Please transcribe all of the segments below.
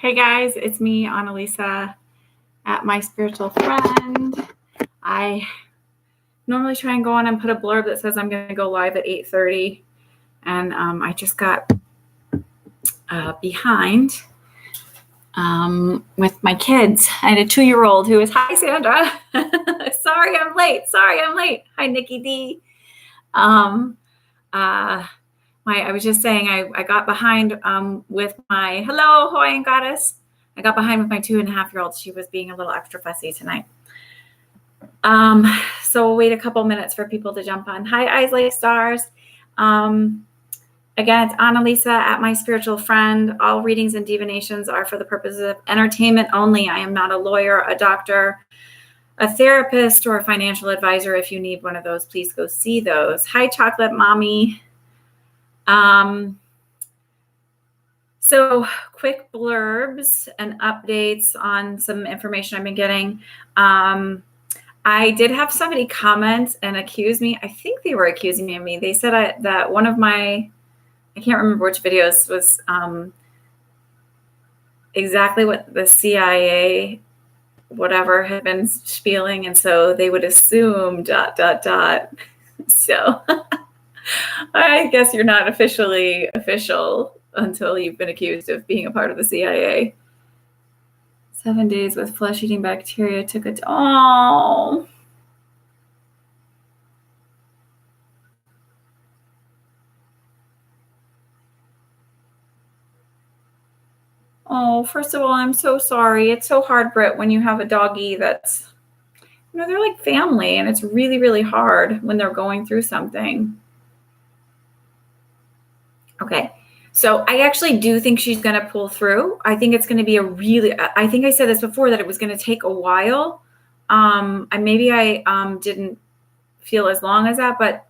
Hey guys, it's me, Annalisa, at My Spiritual Friend. I normally try and go on and put a blurb that says I'm going to go live at 8:30, and I just got behind with my kids. I had a 2-year-old who was, hi Sandra, sorry I'm late. Hi Nikki D. I was just saying I got behind with my, hello Hawaiian Goddess. I got behind with my 2.5-year-old. She was being a little extra fussy tonight. So we'll wait a couple minutes for people to jump on. Hi, Eyes Like Stars. Again, it's Annalisa at My Spiritual Friend. All readings and divinations are for the purposes of entertainment only. I am not a lawyer, a doctor, a therapist, or a financial advisor. If you need one of those, please go see those. Hi, Chocolate Mommy. So quick blurbs and updates on some information I've been getting. I did have somebody comment and accuse me. I think they were accusing me of me. They said that one of my, I can't remember which videos was exactly what the CIA whatever had been spieling. And so they would assume ... So I guess you're not officially official until you've been accused of being a part of the CIA. 7 days with flesh-eating bacteria took it. Oh. Oh, first of all, I'm so sorry. It's so hard, Britt, when you have a doggy that's, they're like family, and it's really, really hard when they're going through something. Okay. So I actually do think she's going to pull through. I think it's going to be I think I said this before, that it was going to take a while. Maybe I didn't feel as long as that, but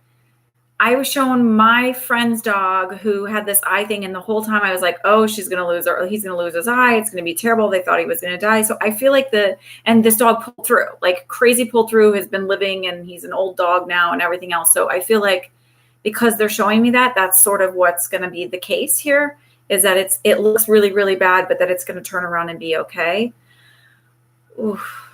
I was showing my friend's dog who had this eye thing, and the whole time I was like, oh, she's going to lose her, or he's going to lose his eye. It's going to be terrible. They thought he was going to die. So I feel like and this dog pulled through, like crazy pulled through, has been living, and he's an old dog now and everything else. So I feel like because they're showing me that's sort of what's going to be the case here, is that it looks really, really bad, but that it's going to turn around and be okay. Oof.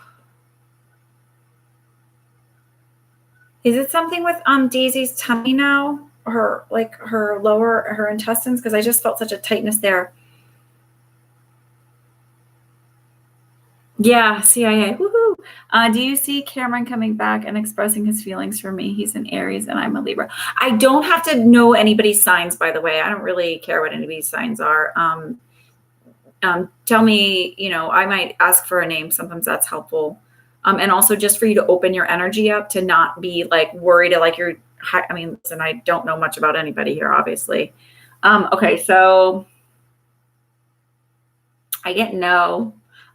Is it something with Daisy's tummy now? Her intestines? Because I just felt such a tightness there. Yeah, CIA. Woohoo! Do you see Cameron coming back and expressing his feelings for me? He's an Aries and I'm a Libra. I don't have to know anybody's signs, by the way. I don't really care what anybody's signs are. Tell me, I might ask for a name. Sometimes that's helpful. And also just for you to open your energy up, to not be like worried, like listen, I don't know much about anybody here, obviously. Okay, so I get no.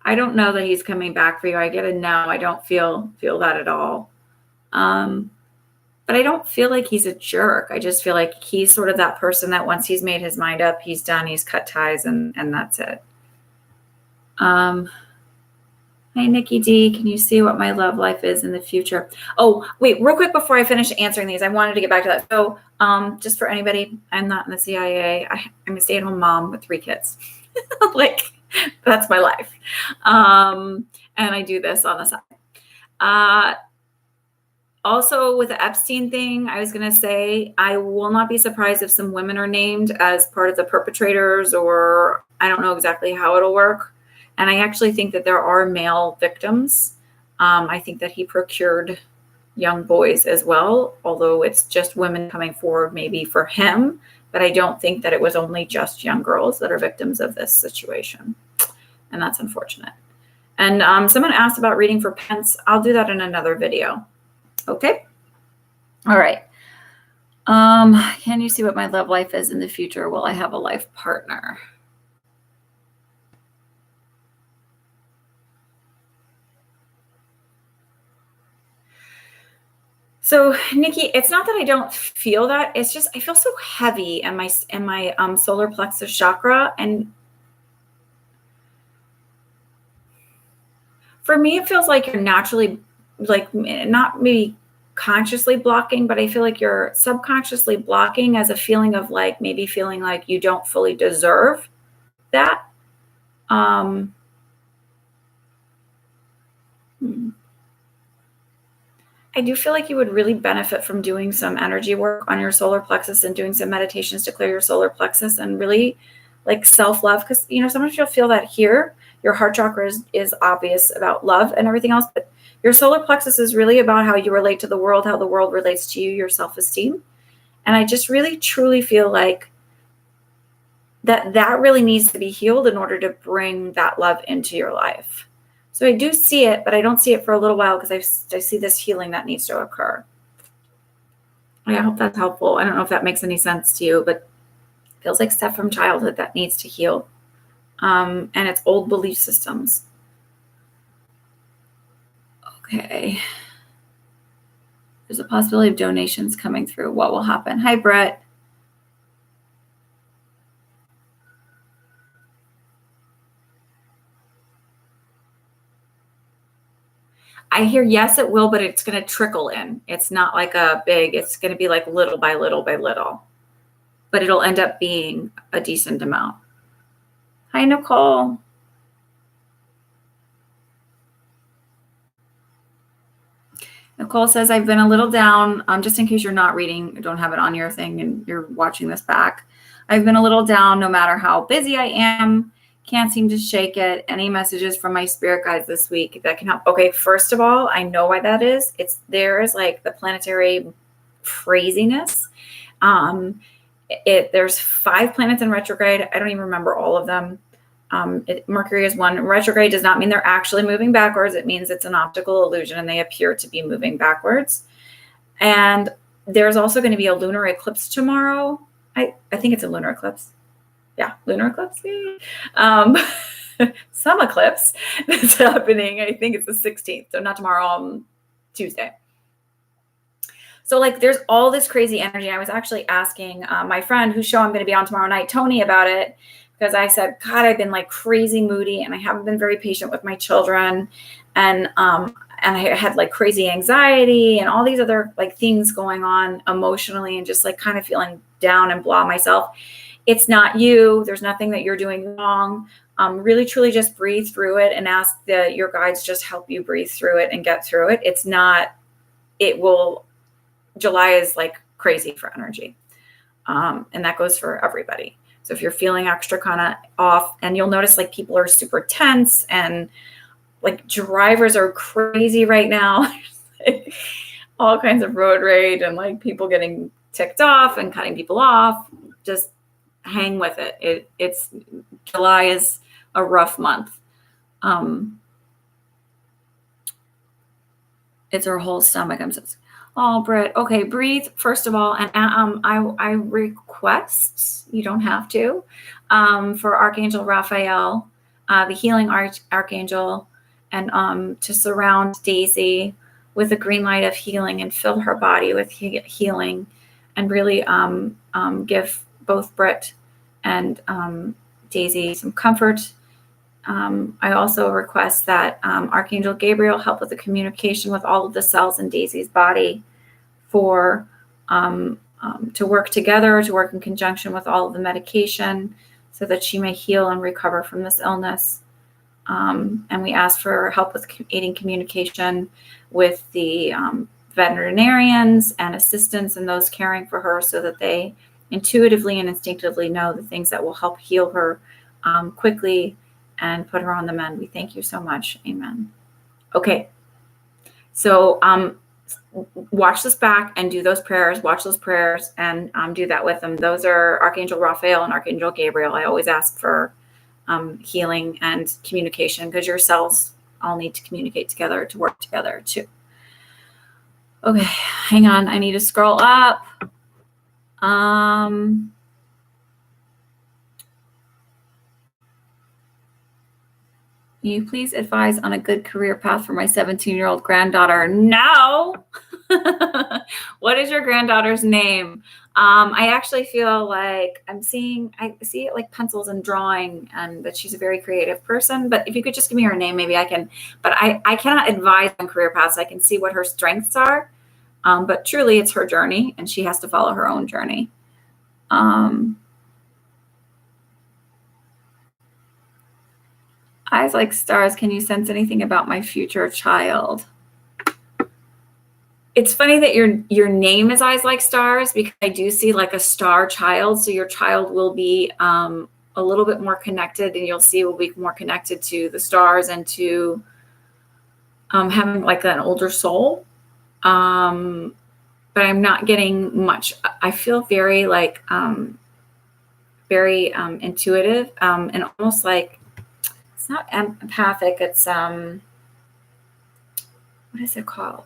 I don't know that he's coming back for you. I get a no. I don't feel that at all. But I don't feel like he's a jerk. I just feel like he's sort of that person that once he's made his mind up, he's done, he's cut ties, and that's it. Hi, Nikki D. Can you see what my love life is in the future? Oh, wait, real quick before I finish answering these, I wanted to get back to that. So just for anybody, I'm not in the CIA. I'm a stay-at-home mom with 3 kids. That's my life. And I do this on the side. Also, with the Epstein thing, I was going to say, I will not be surprised if some women are named as part of the perpetrators, or I don't know exactly how it'll work. And I actually think that there are male victims. I think that he procured young boys as well, although it's just women coming forward maybe for him. But I don't think that it was only just young girls that are victims of this situation. And that's unfortunate. And someone asked about reading for Pence. I'll do that in another video. Okay. All right. Can you see what my love life is in the future? Will I have a life partner? So Nikki, it's not that I don't feel that. It's just I feel so heavy in my solar plexus chakra, and for me, it feels like you're naturally, like, not maybe consciously blocking, but I feel like you're subconsciously blocking as a feeling of like maybe feeling like you don't fully deserve that. I do feel like you would really benefit from doing some energy work on your solar plexus and doing some meditations to clear your solar plexus and really like self-love. Because, sometimes you'll feel that here, your heart chakra is obvious about love and everything else, but your solar plexus is really about how you relate to the world, how the world relates to you, your self-esteem. And I just really, truly feel like that really needs to be healed in order to bring that love into your life. So I do see it, but I don't see it for a little while because I see this healing that needs to occur. I hope that's helpful. I don't know if that makes any sense to you, but it feels like stuff from childhood that needs to heal. And it's old belief systems. Okay. There's a possibility of donations coming through. What will happen? Hi, Brett. I hear yes, it will, but it's going to trickle in. It's not like it's going to be like little by little by little, but it'll end up being a decent amount. Hi, Nicole. Nicole says, I've been a little down, just in case you're not reading, don't have it on your thing and you're watching this back. I've been a little down no matter how busy I am. Can't seem to shake it. Any messages from my spirit guides this week that can help? Okay, first of all, I know why that is. There's like the planetary craziness. There's 5 planets in retrograde. I don't even remember all of them. Mercury is one. Retrograde does not mean they're actually moving backwards. It means it's an optical illusion and they appear to be moving backwards. And there's also going to be a lunar eclipse tomorrow. I think it's a lunar eclipse. Yeah, lunar eclipse. Some eclipse that's happening. I think it's the 16th. So not tomorrow, Tuesday. So like there's all this crazy energy. I was actually asking my friend whose show I'm going to be on tomorrow night, Tony, about it. Because I said, God, I've been like crazy moody and I haven't been very patient with my children. And I had like crazy anxiety and all these other like things going on emotionally and just like kind of feeling down and blah myself. It's not you. There's nothing that you're doing wrong. Really, truly just breathe through it and ask that your guides just help you breathe through it and get through it. July is like crazy for energy. And that goes for everybody. So if you're feeling extra kind of off, and you'll notice like people are super tense and like drivers are crazy right now, all kinds of road rage and like people getting ticked off and cutting people off. Just hang with it. It's July is a rough month. It's her whole stomach. I'm so Oh, Britt. Okay, breathe first of all, and I request, you don't have to, for Archangel Raphael, the healing archangel, and to surround Daisy with a green light of healing and fill her body with healing, and really give both Britt and Daisy some comfort. I also request that Archangel Gabriel help with the communication with all of the cells in Daisy's body for to work together, to work in conjunction with all of the medication so that she may heal and recover from this illness. And we ask for help with aiding communication with the veterinarians and assistants and those caring for her so that they intuitively and instinctively know the things that will help heal her quickly and put her on the mend. We thank you so much. Amen. Okay. So watch this back and do those prayers, watch those prayers and do that with them. Those are Archangel Raphael and Archangel Gabriel. I always ask for healing and communication because your cells all need to communicate together to work together too. Okay, hang on. I need to scroll up. Can you please advise on a good career path for my 17-year-old granddaughter? No. What is your granddaughter's name? I actually feel like I see it like pencils and drawing, and that she's a very creative person. But if you could just give me her name, maybe I can. But I cannot advise on career paths. I can see what her strengths are. But truly, it's her journey, and she has to follow her own journey. Eyes like stars. Can you sense anything about my future child? It's funny that your name is Eyes Like Stars, because I do see like a star child. So your child will be a little bit more connected, and you'll see will be more connected to the stars and to having like an older soul. But I'm not getting much. I feel very like very intuitive and almost like, it's not empathic. It's what is it called?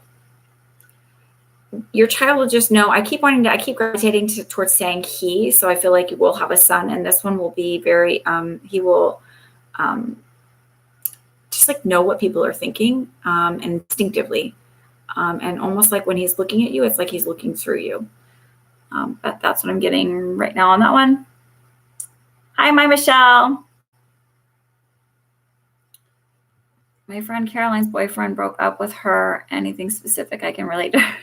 Your child will just know. I keep gravitating towards saying he. So I feel like you will have a son, and this one will be very, he will just like know what people are thinking instinctively. And almost like when he's looking at you, it's like he's looking through you. But that's what I'm getting right now on that one. Hi, my Michelle. My friend Caroline's boyfriend broke up with her. Anything specific I can relate to her?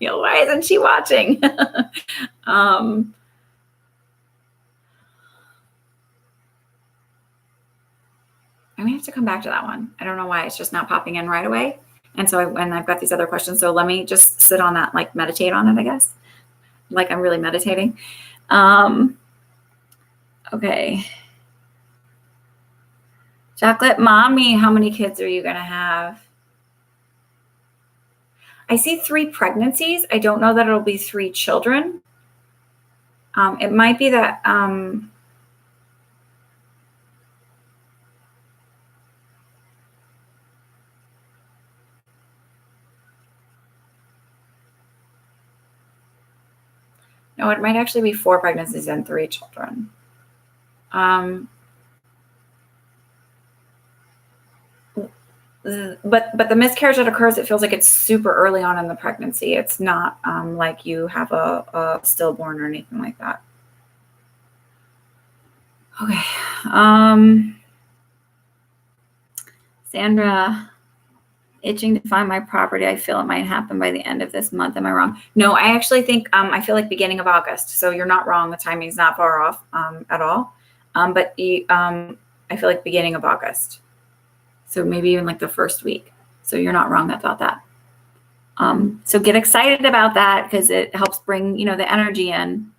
Why isn't she watching? I'm gonna have to come back to that one. I don't know why it's just not popping in right away. And so I've got these other questions. So let me just sit on that, like meditate on it, I guess. Like I'm really meditating. Okay. Chocolate Mommy, how many kids are you going to have? I see 3 pregnancies. I don't know that it'll be 3 children. It might be that no, it might actually be 4 pregnancies and 3 children. But the miscarriage that occurs, it feels like it's super early on in the pregnancy. It's not like you have a stillborn or anything like that. Okay. Sandra, itching to find my property. I feel it might happen by the end of this month. Am I wrong? No, I actually think I feel like beginning of August. So you're not wrong. The timing's not far off at all. But I feel like beginning of August. So maybe even like the first week. So you're not wrong about that. So get excited about that, because it helps bring, the energy in.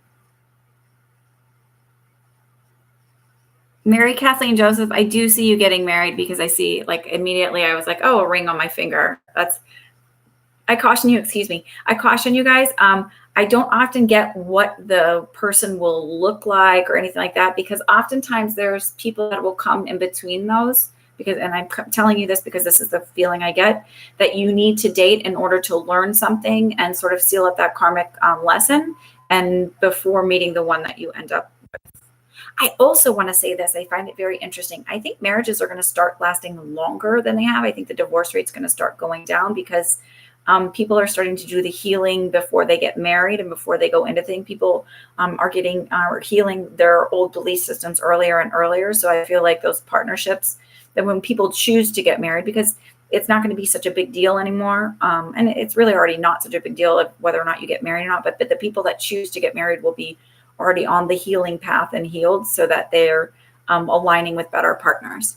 Mary Kathleen Joseph, I do see you getting married, because I see like immediately I was like, oh, a ring on my finger. I caution you guys. I don't often get what the person will look like or anything like that, because oftentimes there's people that will come in between those. And I'm telling you this because this is the feeling I get, that you need to date in order to learn something and sort of seal up that karmic lesson, and before meeting the one that you end up with. I also want to say this. I find it very interesting. I think marriages are going to start lasting longer than they have. I think the divorce rate's going to start going down, because people are starting to do the healing before they get married and before they go into things. People are healing their old belief systems earlier and earlier. So I feel like those partnerships, that when people choose to get married, because it's not going to be such a big deal anymore. And it's really already not such a big deal of whether or not you get married or not, but the people that choose to get married will be already on the healing path and healed, so that they're aligning with better partners.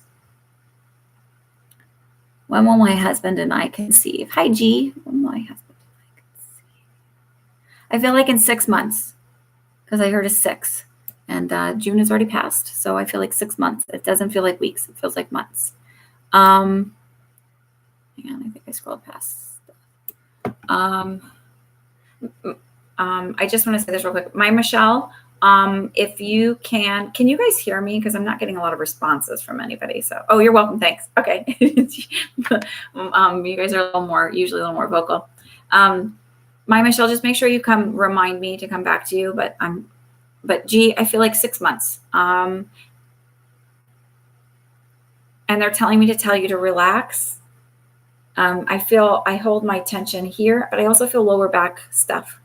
When will my husband and I conceive? Hi, G. When will my husband and I conceive? I feel like in 6 months, because I heard a 6. And June has already passed, so I feel like 6 months. It doesn't feel like weeks. It feels like months. Hang on, I think I scrolled past. I just want to say this real quick. My Michelle, if you can you guys hear me? Because I'm not getting a lot of responses from anybody. So, oh, you're welcome. Thanks. Okay. You guys are usually a little more vocal. My Michelle, just make sure you remind me to come back to you. But G, I feel like 6 months. And they're telling me to tell you to relax. I hold my tension here, but I also feel lower back stuff.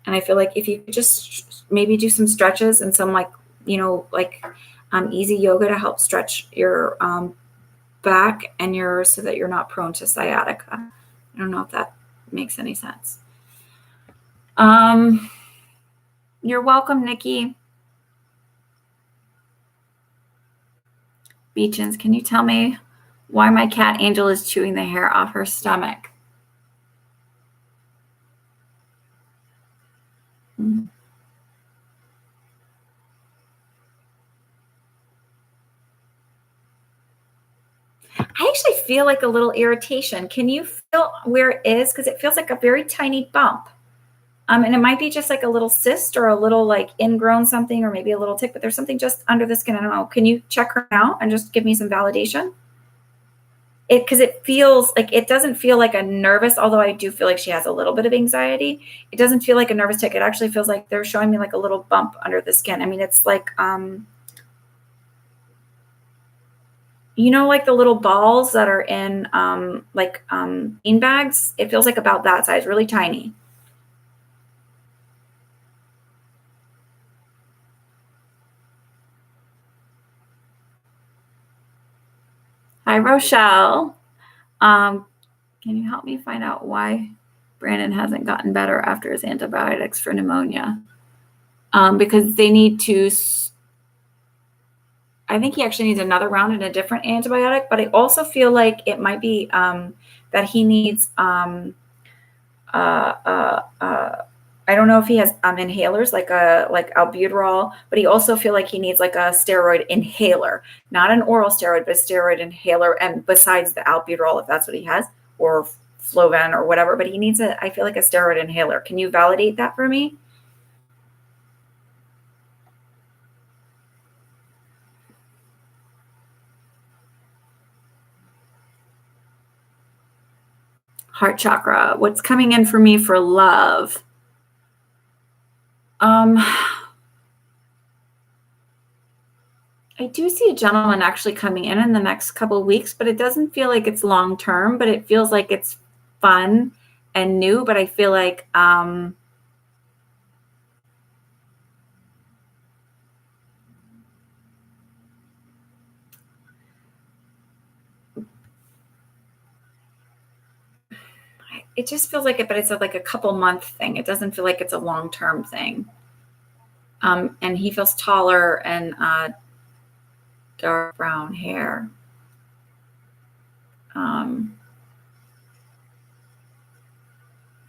And I feel like if you could just maybe do some stretches and some easy yoga to help stretch your back and so that you're not prone to sciatica. I don't know if that makes any sense. You're welcome, Nikki. Beechins, can you tell me why my cat Angel is chewing the hair off her stomach? I actually feel like a little irritation. Can you feel where it is? Because it feels like a very tiny bump. And it might be just like a little cyst or a little like ingrown something, or maybe a little tick, but there's something just under the skin. I don't know. Can you check her out and just give me some validation? Because it feels like, it doesn't feel like a nervous, although I do feel like she has a little bit of anxiety. It doesn't feel like a nervous tick. It actually feels like they're showing me like a little bump under the skin. I mean, it's like, you know, like the little balls that are in bean bags. It feels like about that size, really tiny. Hi, Rochelle. Can you help me find out why Brandon hasn't gotten better after his antibiotics for pneumonia? Because they need to, I think he actually needs another round and a different antibiotic, but I also feel like it might be that he needs, I don't know if he has inhalers like albuterol, but he also feel like he needs like a steroid inhaler, not an oral steroid, but a steroid inhaler. And besides the albuterol, if that's what he has, or Flovin or whatever, but he needs I feel like a steroid inhaler. Can you validate that for me? Heart chakra. What's coming in for me for love? I do see a gentleman actually coming in the next couple of weeks, but it doesn't feel like it's long term, but it feels like it's fun and new. But I feel like it just feels like it, but it's like a couple month thing. It doesn't feel like it's a long term thing. And he feels taller and dark brown hair. I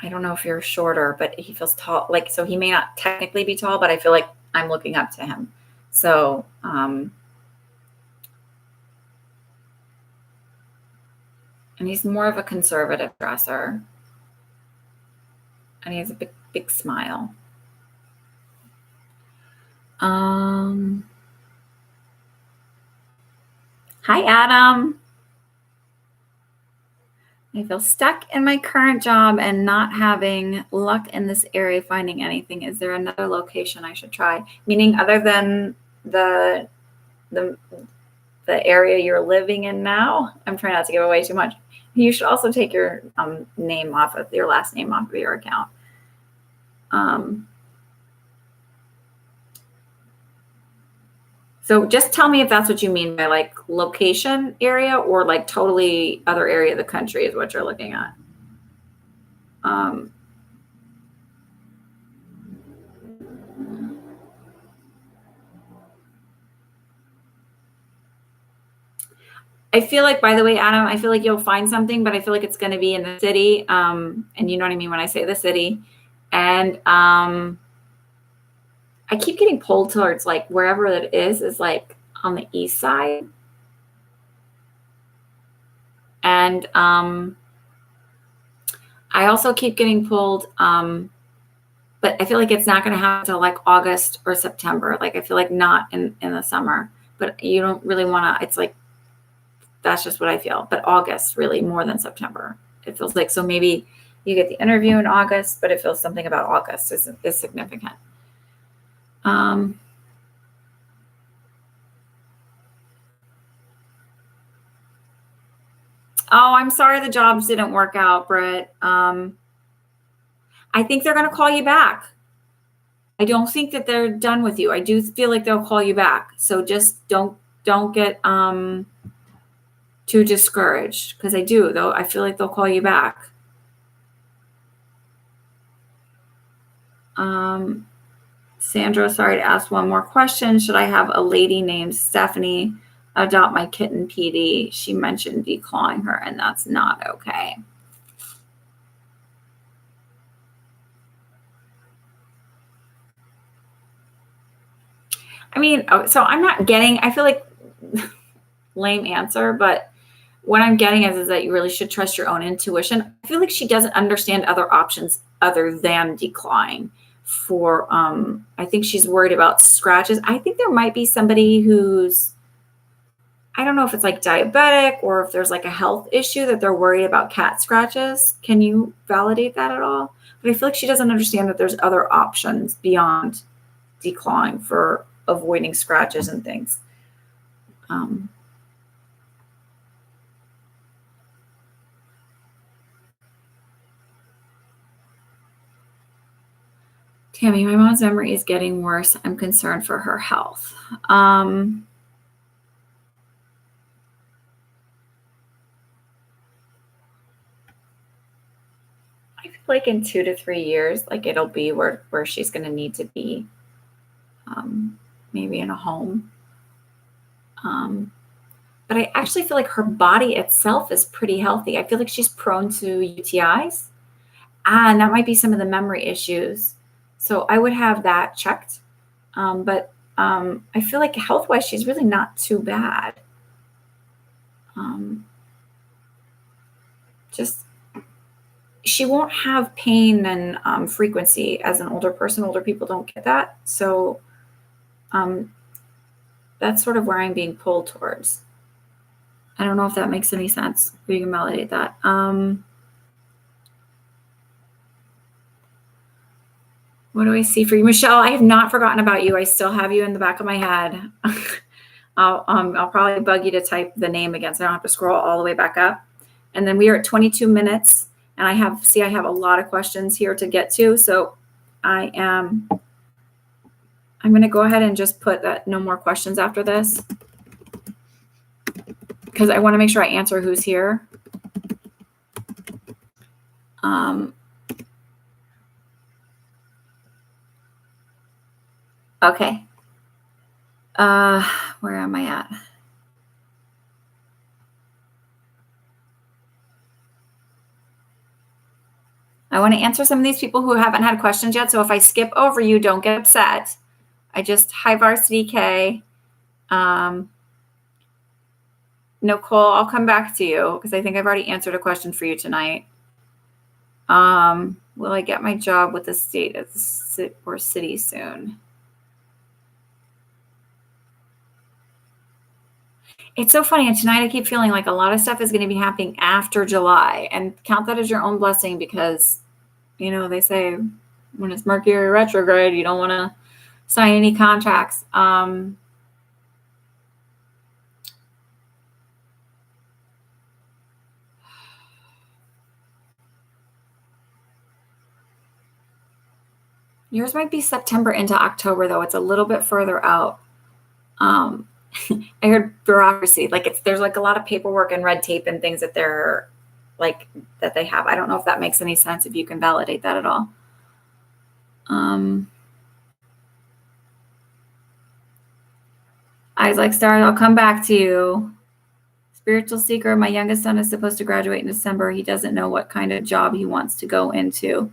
don't know if you're shorter, but he feels tall. Like, so he may not technically be tall, but I feel like I'm looking up to him. So, and he's more of a conservative dresser. And he has a big, big smile. Hi, Adam. I feel stuck in my current job and not having luck in this area finding anything. Is there another location I should try? Meaning other than the area you're living in now? I'm trying not to give away too much. You should also take your name off of your last name off of your account. So just tell me if that's what you mean by like location area, or like totally other area of the country is what you're looking at. I feel like, by the way, Adam, I feel like you'll find something, but I feel like it's going to be in the city. And you know what I mean when I say the city. And I keep getting pulled towards like wherever it is like on the east side. And I also keep getting pulled, but I feel like it's not going to happen until like August or September. Like I feel like not in the summer, but you don't really want to, it's like, that's just what I feel. But August really more than September. It feels like, so maybe you get the interview in August, but it feels something about August is significant. Oh, I'm sorry the jobs didn't work out, Britt. I think they're going to call you back. I don't think that they're done with you. I do feel like they'll call you back. So just don't get too discouraged, because I do, though. I feel like they'll call you back. Sandra, sorry to ask one more question. Should I have a lady named Stephanie Adopt My Kitten PD. She mentioned declawing her, and that's not okay. I mean, so I'm not getting, I feel like lame answer, but what I'm getting is that you really should trust your own intuition. I feel like she doesn't understand other options other than declawing for, I think she's worried about scratches. I think there might be somebody who's, I don't know if it's like diabetic or if there's like a health issue that they're worried about cat scratches. Can you validate that at all? But I feel like she doesn't understand that there's other options beyond declawing for avoiding scratches and things. Tammy, my mom's memory is getting worse. I'm concerned for her health. I feel like in 2 to 3 years, like it'll be where she's going to need to be, maybe in a home. But I actually feel like her body itself is pretty healthy. I feel like she's prone to UTIs, and that might be some of the memory issues. So I would have that checked. But I feel like health-wise, she's really not too bad. Just she won't have pain and frequency as an older person. Older people don't get that. So that's sort of where I'm being pulled towards. I don't know if that makes any sense. You can validate that. What do I see for you? Michelle, I have not forgotten about you. I still have you in the back of my head. I'll probably bug you to type the name again so I don't have to scroll all the way back up. And then we are at 22 minutes. And I have a lot of questions here to get to. So I'm going to go ahead and just put that no more questions after this, because I want to make sure I answer who's here. Okay. Where am I at? I want to answer some of these people who haven't had questions yet. So if I skip over you, don't get upset. Hi, Varsity K. Nicole, I'll come back to you because I think I've already answered a question for you tonight. Will I get my job with the state or city soon? It's so funny. And tonight I keep feeling like a lot of stuff is going to be happening after July, and count that as your own blessing because, they say when it's Mercury retrograde, you don't want to sign any contracts. Yours might be September into October, though. It's a little bit further out. I heard bureaucracy, there's a lot of paperwork and red tape and things that they're that they have. I don't know if that makes any sense, if you can validate that at all. Isaac Star, I'll come back to you. Spiritual Seeker, my youngest son is supposed to graduate in December. He doesn't know what kind of job he wants to go into.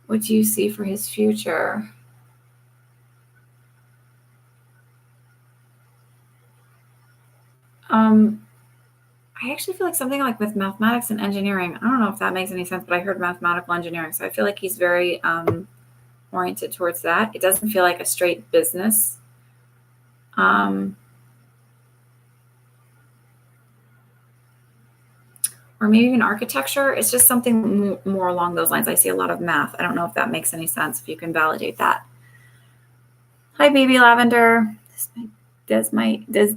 What do you see for his future? I actually feel like something like with mathematics and engineering. I don't know if that makes any sense, but I heard mathematical engineering. So I feel like he's very oriented towards that. It doesn't feel like a straight business. Or maybe even architecture. It's just something more along those lines. I see a lot of math. I don't know if that makes any sense, if you can validate that. Hi, baby lavender. Does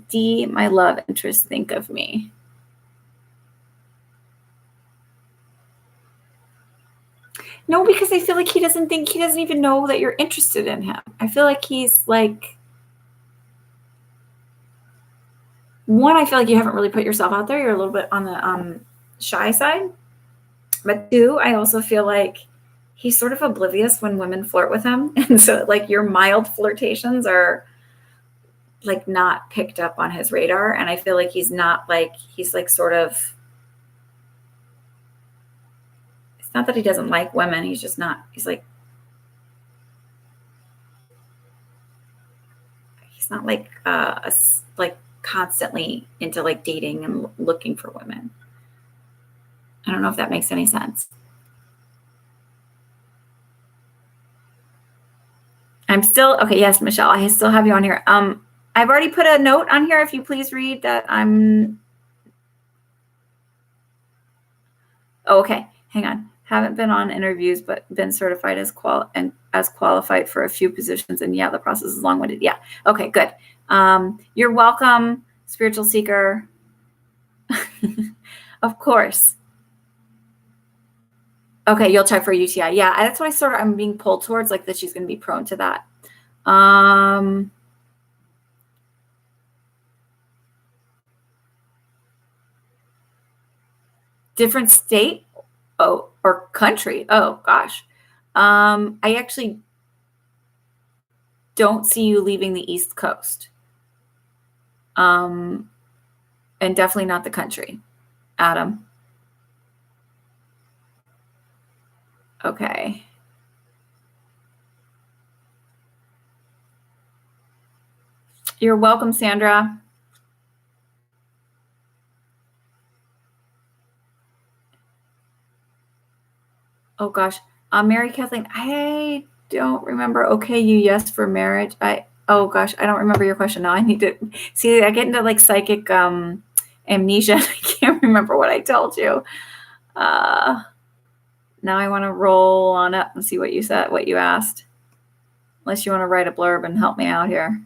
D, my love interest, think of me? No, because I feel like he doesn't even know that you're interested in him. I feel like he's one, I feel like you haven't really put yourself out there. You're a little bit on the shy side. But two, I also feel like he's sort of oblivious when women flirt with him. And so your mild flirtations are like not picked up on his radar. And I feel like he's like sort of, it's not that he doesn't like women. He's just not, he's not like like constantly into like dating and looking for women. I don't know if that makes any sense. I'm still okay. Yes, Michelle, I still have you on here. I've already put a note on here. If you please read that I'm. Oh, okay. Hang on. Haven't been on interviews, but been certified as qualified for a few positions. And yeah, the process is long-winded. Yeah. Okay, good. You're welcome, spiritual seeker. Of course. Okay, you'll check for UTI. Yeah, that's what I'm being pulled towards, like that she's going to be prone to that. Different state? Oh, or country? Oh, gosh. I actually don't see you leaving the East Coast. And definitely not the country, Adam. Okay. You're welcome, Sandra. Oh gosh. Mary Kathleen, I don't remember. Okay, you yes for marriage. Oh gosh, I don't remember your question now. I need to see. I get into like psychic amnesia. I can't remember what I told you. Now I want to roll on up and see what you said, what you asked. Unless you want to write a blurb and help me out here.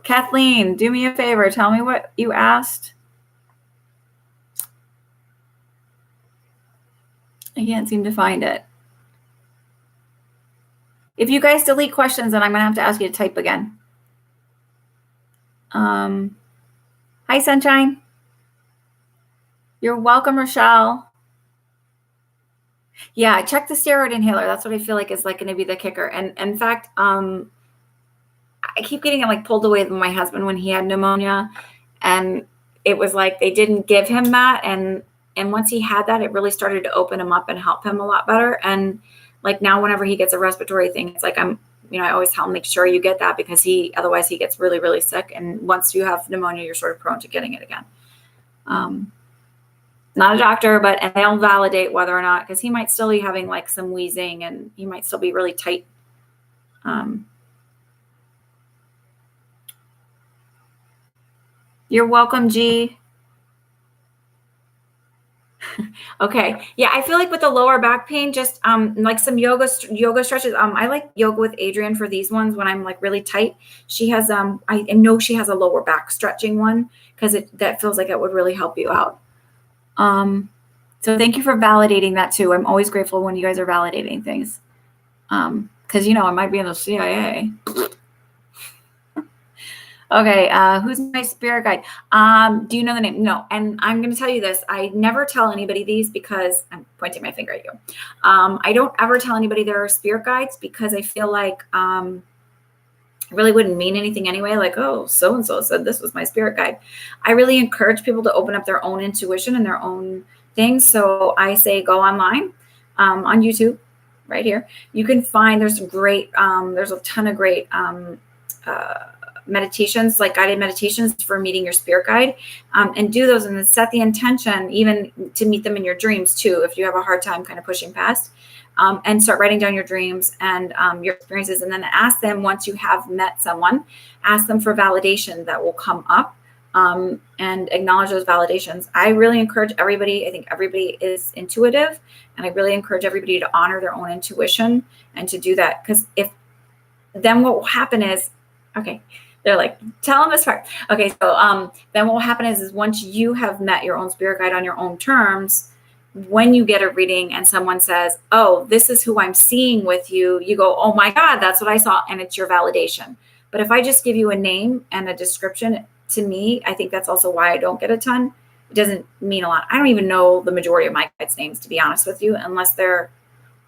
Kathleen, do me a favor. Tell me what you asked. I can't seem to find it. If you guys delete questions, then I'm going to have to ask you to type again. Hi, Sunshine. You're welcome, Rochelle. Yeah, check the steroid inhaler. That's what I feel like is like going to be the kicker. And in fact, I keep getting like pulled away with my husband when he had pneumonia, and it was like they didn't give him that. And once he had that, it really started to open him up and help him a lot better. And like now, whenever he gets a respiratory thing, it's like I always tell him, make sure you get that because otherwise he gets really, really sick. And once you have pneumonia, you're sort of prone to getting it again. Not a doctor, and they'll validate whether or not, because he might still be having like some wheezing and he might still be really tight. You're welcome, G. Okay. Yeah, I feel like with the lower back pain, just like some yoga stretches. I like yoga with Adrienne for these ones when I'm like really tight. She has I know she has a lower back stretching one because that feels like it would really help you out. So thank you for validating that too. I'm always grateful when you guys are validating things. Because I might be in the CIA. Okay, who's my spirit guide? Do you know the name? No. And I'm going to tell you this. I never tell anybody these because I'm pointing my finger at you. I don't ever tell anybody there are spirit guides because I feel like it really wouldn't mean anything anyway. Like, oh, so-and-so said this was my spirit guide. I really encourage people to open up their own intuition and their own things. So I say go online on YouTube right here. You can find there's a ton of great meditations, like guided meditations for meeting your spirit guide, and do those and then set the intention even to meet them in your dreams too, if you have a hard time kind of pushing past, and start writing down your dreams and your experiences, and then ask them, once you have met someone, ask them for validation that will come up, and acknowledge those validations. I really encourage everybody. I think everybody is intuitive, and I really encourage everybody to honor their own intuition and to do that, because then what will happen is, okay, they're like, tell them this part. Okay, so then what will happen is once you have met your own spirit guide on your own terms, when you get a reading and someone says, oh, this is who I'm seeing with you, you go, oh my God, that's what I saw. And it's your validation. But if I just give you a name and a description, to me, I think that's also why I don't get a ton. It doesn't mean a lot. I don't even know the majority of my guides' names, to be honest with you, unless and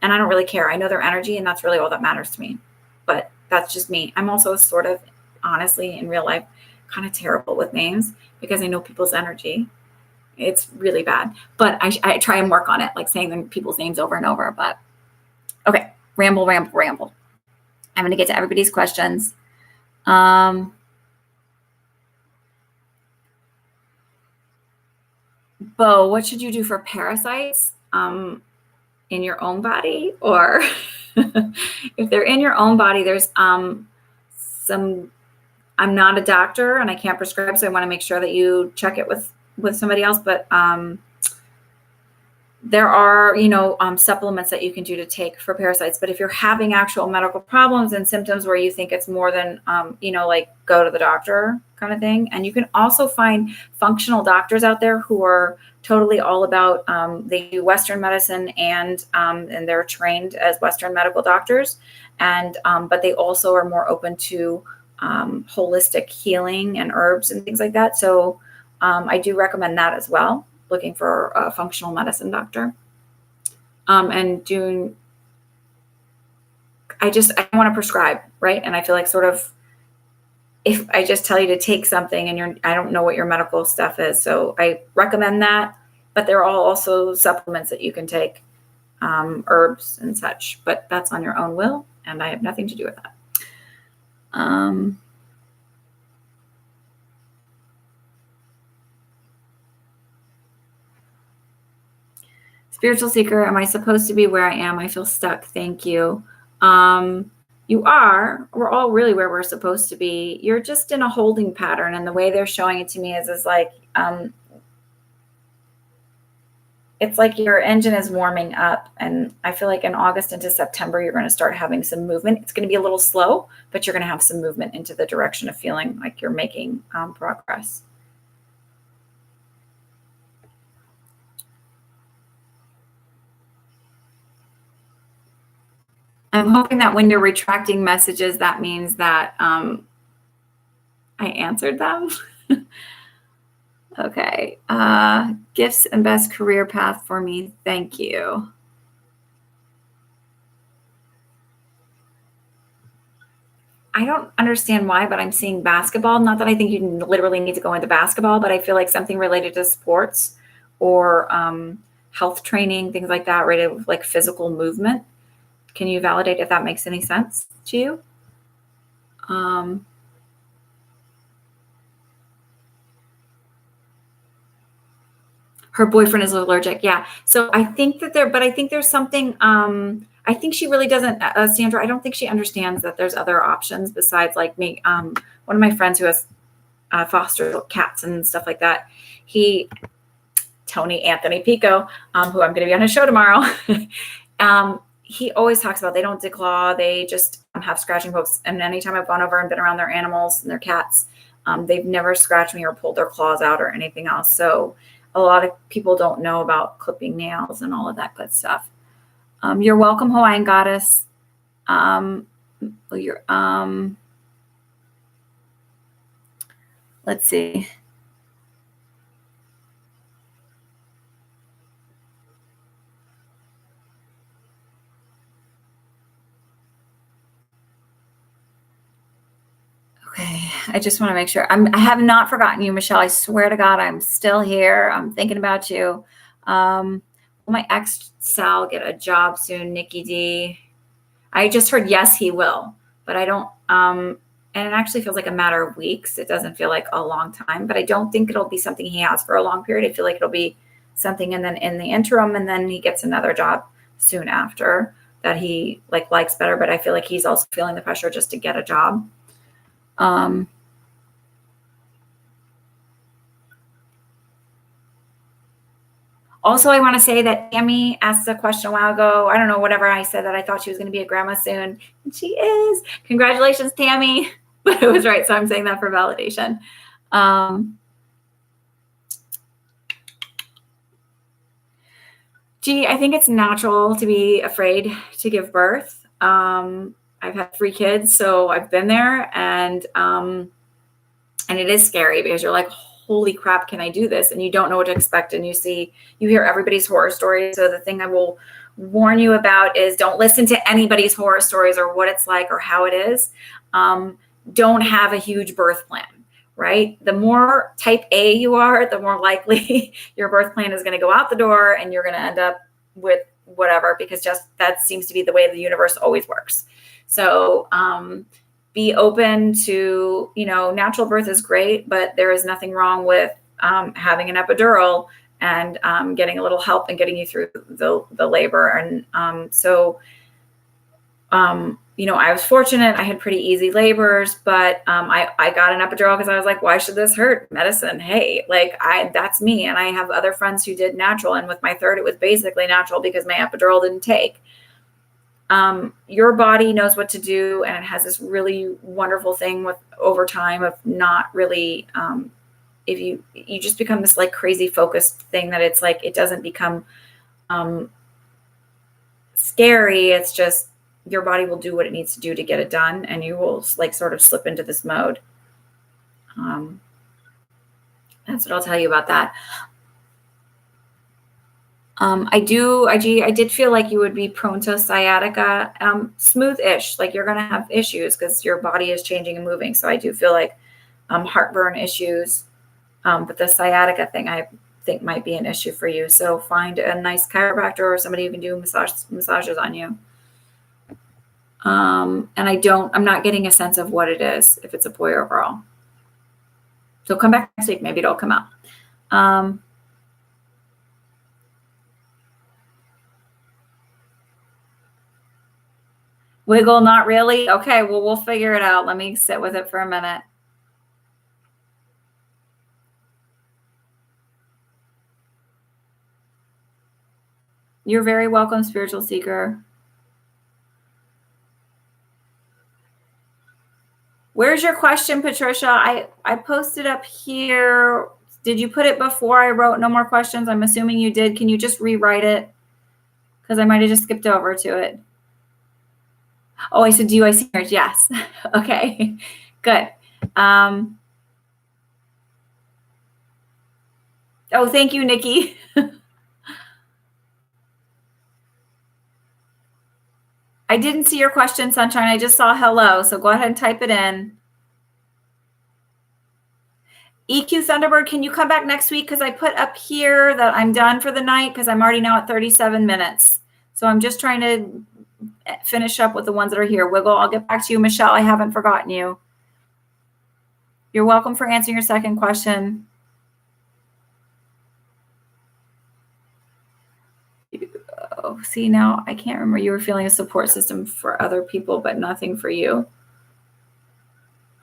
I don't really care. I know their energy, and that's really all that matters to me. But that's just me. I'm also sort of honestly, in real life, kind of terrible with names because I know people's energy. It's really bad, but I try and work on it, like saying them people's names over and over. But okay, ramble. I'm going to get to everybody's questions. Bo, what should you do for parasites in your own body? Or if they're in your own body, there's I'm not a doctor and I can't prescribe, so I want to make sure that you check it with somebody else. But there are, supplements that you can do to take for parasites. But if you're having actual medical problems and symptoms where you think it's more than, like go to the doctor kind of thing. And you can also find functional doctors out there who are totally all about, they do Western medicine and they're trained as Western medical doctors. And, but they also are more open to holistic healing and herbs and things like that. So I do recommend that as well, looking for a functional medicine doctor. And doing, I want to prescribe, right? And I feel like sort of, if I just tell you to take something and I don't know what your medical stuff is. So I recommend that, but there are also supplements that you can take, herbs and such, but that's on your own will. And I have nothing to do with that. Spiritual seeker, am I supposed to be where I am? I feel stuck. Thank you. You are. We're all really where we're supposed to be. You're just in a holding pattern. And the way they're showing it to me is like, it's like your engine is warming up. And I feel like in August into September, you're going to start having some movement. It's going to be a little slow, but you're going to have some movement into the direction of feeling like you're making progress. I'm hoping that when you're retracting messages, that means that I answered them. Okay. Gifts and best career path for me. Thank you. I don't understand why, but I'm seeing basketball. Not that I think you literally need to go into basketball, but I feel like something related to sports or health training, things like that, right? Like physical movement. Can you validate if that makes any sense to you? Her boyfriend is allergic. Yeah. So I think that I think there's something, I think she really doesn't, Sandra, I don't think she understands that there's other options besides like me. One of my friends who has foster cats and stuff like that, Tony Anthony Pico, who I'm going to be on his show tomorrow. He always talks about they don't declaw, they just have scratching pokes. And anytime I've gone over and been around their animals and their cats, they've never scratched me or pulled their claws out or anything else. So a lot of people don't know about clipping nails and all of that good stuff. You're welcome, Hawaiian Goddess. Let's see. Okay, I just want to make sure. I have not forgotten you, Michelle. I swear to God, I'm still here. I'm thinking about you. Will my ex Sal get a job soon, Nikki D? I just heard yes, he will, but I don't. And it actually feels like a matter of weeks. It doesn't feel like a long time, but I don't think it'll be something he has for a long period. I feel like it'll be something, and then in the interim, and then he gets another job soon after that he likes better. But I feel like he's also feeling the pressure just to get a job. Also, I want to say that Tammy asked a question a while ago. I don't know, whatever I said, that I thought she was going to be a grandma soon. And she is. Congratulations, Tammy. But it was right. So I'm saying that for validation. I think it's natural to be afraid to give birth. I've had 3 kids, so I've been there, and it is scary because you're like, holy crap, can I do this? And you don't know what to expect. And you hear everybody's horror stories. So the thing I will warn you about is don't listen to anybody's horror stories or what it's like or how it is. don't have a huge birth plan, right? The more type A you are, the more likely your birth plan is going to go out the door and you're going to end up with whatever, because just that seems to be the way the universe always works. So be open to, natural birth is great, but there is nothing wrong with having an epidural and getting a little help and getting you through the labor. And I was fortunate. I had pretty easy labors, but I got an epidural because I was like, why should this hurt? Medicine. Hey, that's me. And I have other friends who did natural. And with my third, it was basically natural because my epidural didn't take. Your body knows what to do. And it has this really wonderful thing with over time of not really, if you just become this like crazy focused thing that it's like, it doesn't become scary. It's just, your body will do what it needs to do to get it done, and you will like sort of slip into this mode. That's what I'll tell you about that. I did feel like you would be prone to sciatica, smooth-ish, like you're going to have issues because your body is changing and moving. So I do feel like heartburn issues, but the sciatica thing I think might be an issue for you. So find a nice chiropractor or somebody who can do massages on you. And I'm not getting a sense of what it is, if it's a boy or a girl. So come back next week. Maybe it'll come out. Wiggle, not really. Okay. Well, we'll figure it out. Let me sit with it for a minute. You're very welcome, spiritual seeker. Where's your question, Patricia? I posted up here. Did you put it before I wrote no more questions? I'm assuming you did. Can you just rewrite it? Because I might have just skipped over to it. Oh, I said, do I see yours? Yes. Okay, good. Oh, thank you, Nikki. I didn't see your question, Sunshine. I just saw hello. So go ahead and type it in. EQ Thunderbird, can you come back next week? Because I put up here that I'm done for the night because I'm already now at 37 minutes. So I'm just trying to finish up with the ones that are here. Wiggle, I'll get back to you. Michelle, I haven't forgotten you. You're welcome for answering your second question. Oh, see, now I can't remember. You were feeling a support system for other people, but nothing for you.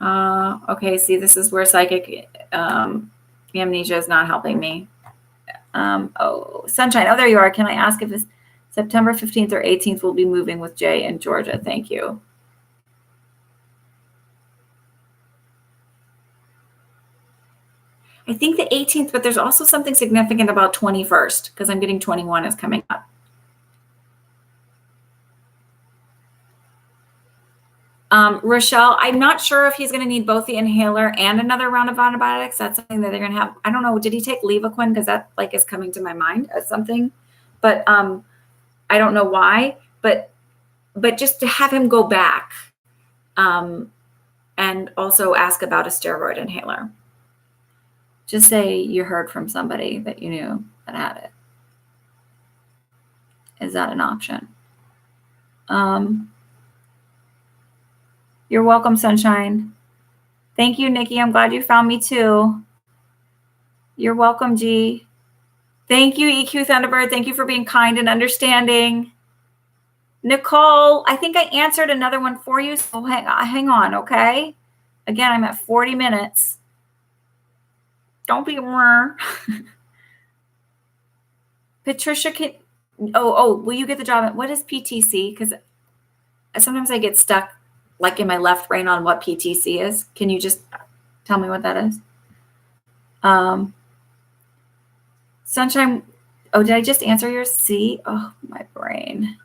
Okay, see, this is where psychic amnesia is not helping me. Oh, Sunshine. Oh, there you are. Can I ask if it's September 15th or 18th we'll be moving with Jay in Georgia? Thank you. I think the 18th, but there's also something significant about 21st because I'm getting 21 is coming up. Rochelle, I'm not sure if he's going to need both the inhaler and another round of antibiotics. That's something that they're going to have. I don't know. Did he take Levaquin? Because that is coming to my mind as something, but I don't know why. But just to have him go back, and also ask about a steroid inhaler. Just say you heard from somebody that you knew that had it. Is that an option? You're welcome, Sunshine. Thank you, Nikki. I'm glad you found me too. You're welcome, G. Thank you, EQ Thunderbird. Thank you for being kind and understanding. Nicole, I think I answered another one for you, so hang on, okay? Again, I'm at 40 minutes. Don't be more. Patricia, will you get the job? What is PTC? Because sometimes I get stuck like in my left brain on what PTC is. Can you just tell me what that is? Sunshine, did I just answer yours? C? Oh, my brain.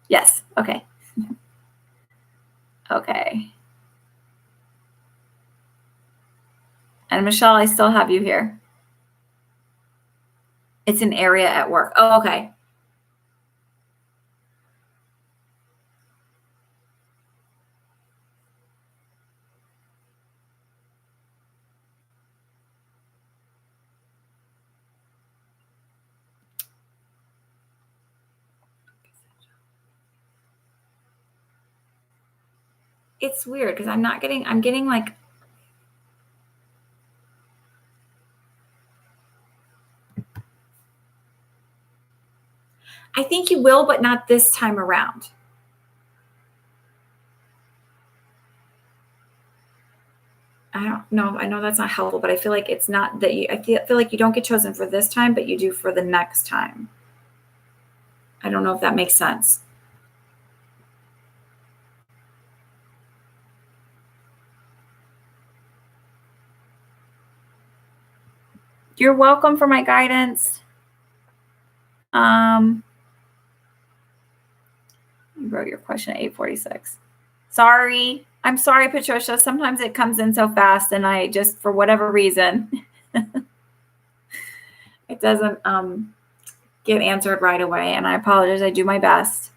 Yes, okay. Okay. And Michelle, I still have you here. It's an area at work. Oh, okay. it's weird because I'm getting like, I think you will, but not this time around. I don't know. I know that's not helpful, but I feel like it's not that I feel like you don't get chosen for this time, but you do for the next time. I don't know if that makes sense. You're welcome for my guidance. You wrote your question at 8:46. Sorry. I'm sorry, Patricia. Sometimes it comes in so fast and I just, for whatever reason, it doesn't get answered right away. And I apologize. I do my best.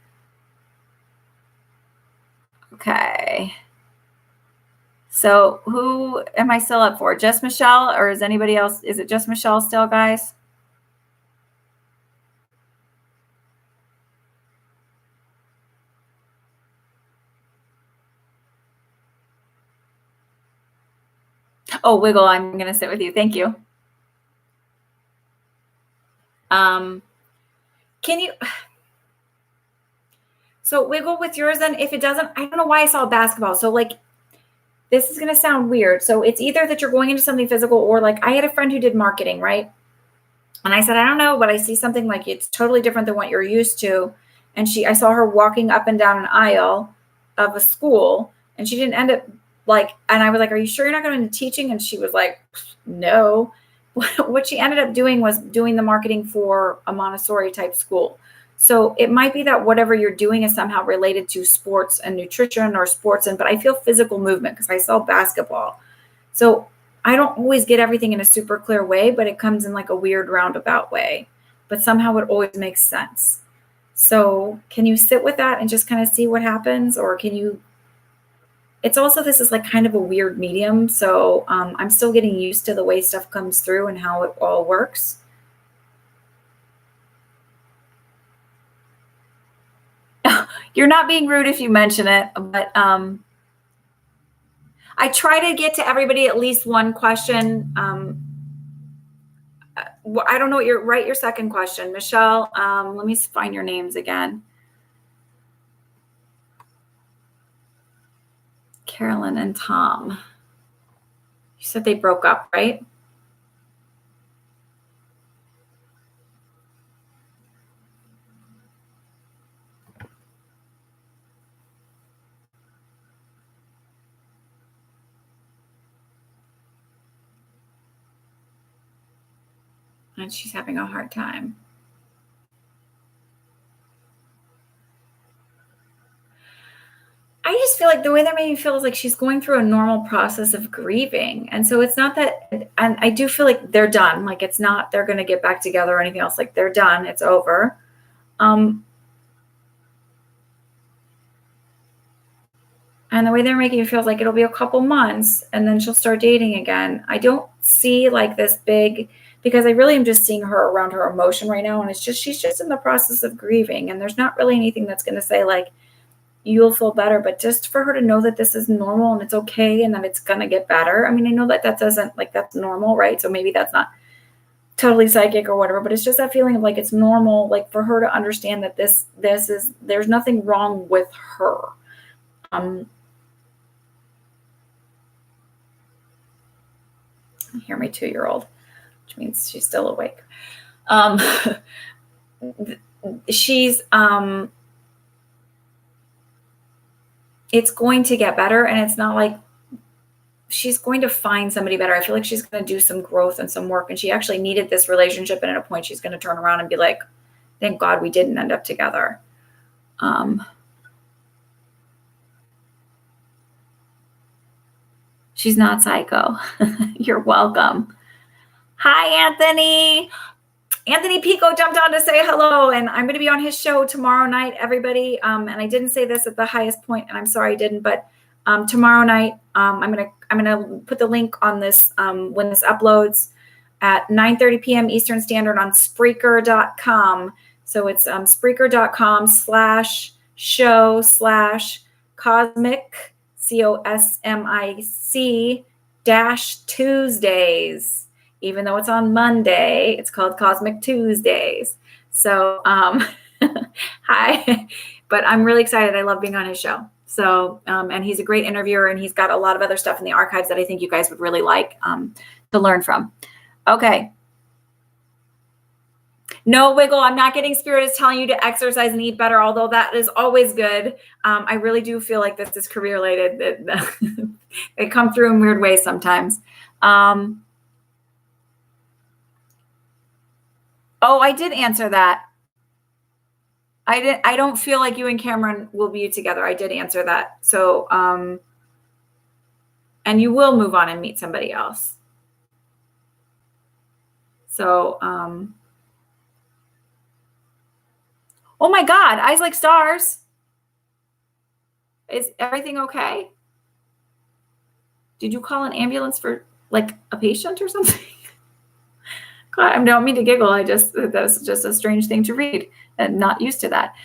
Okay. So who am I still up for? Just Michelle, or is anybody else? Is it just Michelle still, guys? Oh, Wiggle, I'm going to sit with you. Thank you. Can you, so Wiggle with yours then, if it doesn't, I don't know why I saw basketball. So like, this is going to sound weird. So it's either that you're going into something physical or like I had a friend who did marketing, right? And I said, I don't know, but I see something like it's totally different than what you're used to. And I saw her walking up and down an aisle of a school and she didn't end up like, and I was like, are you sure you're not going into teaching? And she was like, no. What she ended up doing was doing the marketing for a Montessori type school. So it might be that whatever you're doing is somehow related to sports and nutrition or sports. But I feel physical movement because I saw basketball. So I don't always get everything in a super clear way, but it comes in like a weird roundabout way. But somehow it always makes sense. So can you sit with that and just kind of see what happens? Or can you, it's also, this is like kind of a weird medium. So I'm still getting used to the way stuff comes through and how it all works. You're not being rude if you mention it, but I try to get to everybody at least one question. I don't know what write your second question, Michelle. Let me find your names again. Carolyn and Tom. You said they broke up, right? And she's having a hard time. I just feel like the way that made me feel is like she's going through a normal process of grieving. And so it's not that, and I do feel like they're done. Like it's not, they're going to get back together or anything else. Like they're done. It's over. And the way they're making it feels like it'll be a couple months and then she'll start dating again. I don't see like this big, because I really am just seeing her around her emotion right now. And it's just, she's just in the process of grieving. And there's not really anything that's going to say like, you'll feel better, but just for her to know that this is normal and it's okay and that it's going to get better. I mean, I know that doesn't like, that's normal, right? So maybe that's not totally psychic or whatever, but it's just that feeling of like, it's normal, like for her to understand that this is, there's nothing wrong with her. I hear my 2-year-old, which means she's still awake. She's, it's going to get better. And it's not like she's going to find somebody better. I feel like she's going to do some growth and some work. And she actually needed this relationship. And at a point, she's going to turn around and be like, thank God we didn't end up together. She's not psycho. You're welcome. Hi, Anthony. Anthony Pico jumped on to say hello, and I'm going to be on his show tomorrow night, everybody. And I didn't say this at the highest point, and I'm sorry I didn't, but tomorrow night, I'm gonna put the link on this when this uploads at 9:30 p.m. Eastern Standard on Spreaker.com. So it's Spreaker.com/show/cosmic COSMIC-Tuesdays. Even though it's on Monday, it's called Cosmic Tuesdays. So, hi, but I'm really excited. I love being on his show. So, and he's a great interviewer, and he's got a lot of other stuff in the archives that I think you guys would really like to learn from. Okay. No, Wiggle, I'm not getting Spirit is telling you to exercise and eat better, although that is always good. I really do feel like this is career related. They come through in weird ways sometimes. Oh, I did answer that. I don't feel like you and Cameron will be together. I did answer that. So, and you will move on and meet somebody else. So, oh my God, eyes like stars. Is everything okay? Did you call an ambulance for like a patient or something? God, I don't mean to giggle. That's just a strange thing to read and not used to that.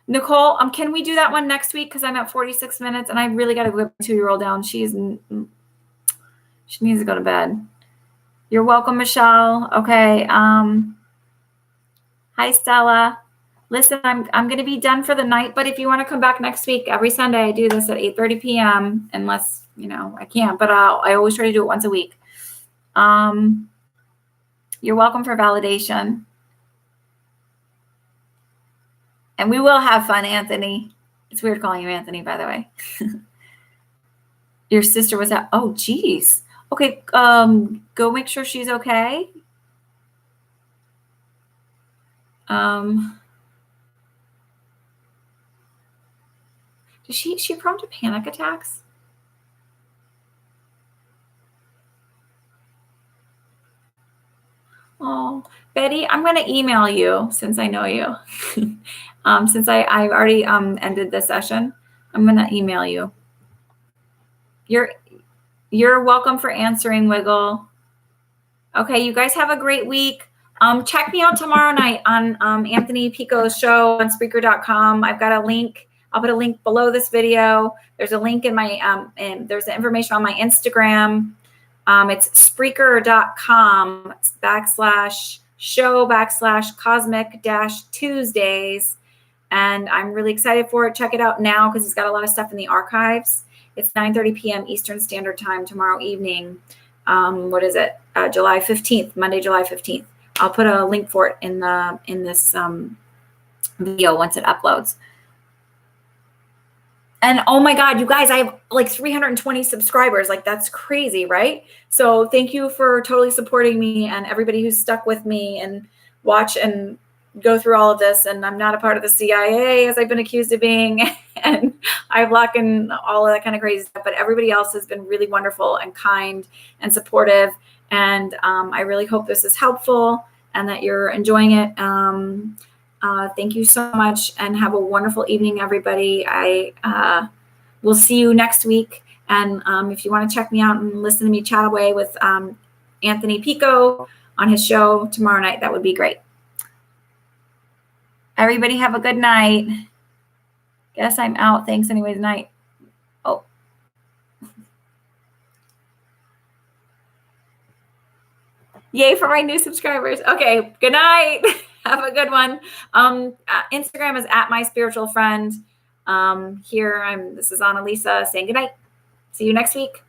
Nicole, can we do that one next week? Because I'm at 46 minutes and I really got to whip my 2-year-old down. She needs to go to bed. You're welcome, Michelle. Okay. Hi, Stella. Listen, I'm going to be done for the night, but if you want to come back next week, every Sunday I do this at 8:30 p.m. unless, I can't, but I always try to do it once a week. You're welcome for validation. And we will have fun, Anthony. It's weird calling you Anthony, by the way. Your sister was at, oh, geez. Okay, go make sure she's okay. Is she prone to panic attacks? Oh, Betty, I'm going to email you since I know you. Since I already ended the session, I'm going to email you. You're welcome for answering, Wiggle. Okay, you guys have a great week. Check me out tomorrow night on Anthony Pico's show on Spreaker.com. I've got a link. I'll put a link below this video. There's a link in my and there's the information on my Instagram. It's Spreaker.com/show/Cosmic-Tuesdays. And I'm really excited for it. Check it out now because he's got a lot of stuff in the archives. It's 9:30 p.m. Eastern Standard Time tomorrow evening. What is it? July 15th, Monday, July 15th. I'll put a link for it in this video once it uploads. And oh my God, you guys, I have like 320 subscribers. Like that's crazy, right? So thank you for totally supporting me and everybody who's stuck with me and watch and go through all of this. And I'm not a part of the CIA as I've been accused of being, and IVLOC and all of that kind of crazy stuff. But everybody else has been really wonderful and kind and supportive. And I really hope this is helpful and that you're enjoying it. Thank you so much and have a wonderful evening, everybody. I will see you next week. And if you want to check me out and listen to me chat away with Anthony Pico on his show tomorrow night, that would be great. Everybody have a good night. Guess I'm out. Thanks anyways, night. Oh. Yay for my new subscribers. Okay, good night. Have a good one. Instagram is @myspiritualfriend. This is Annalisa saying good night. See you next week.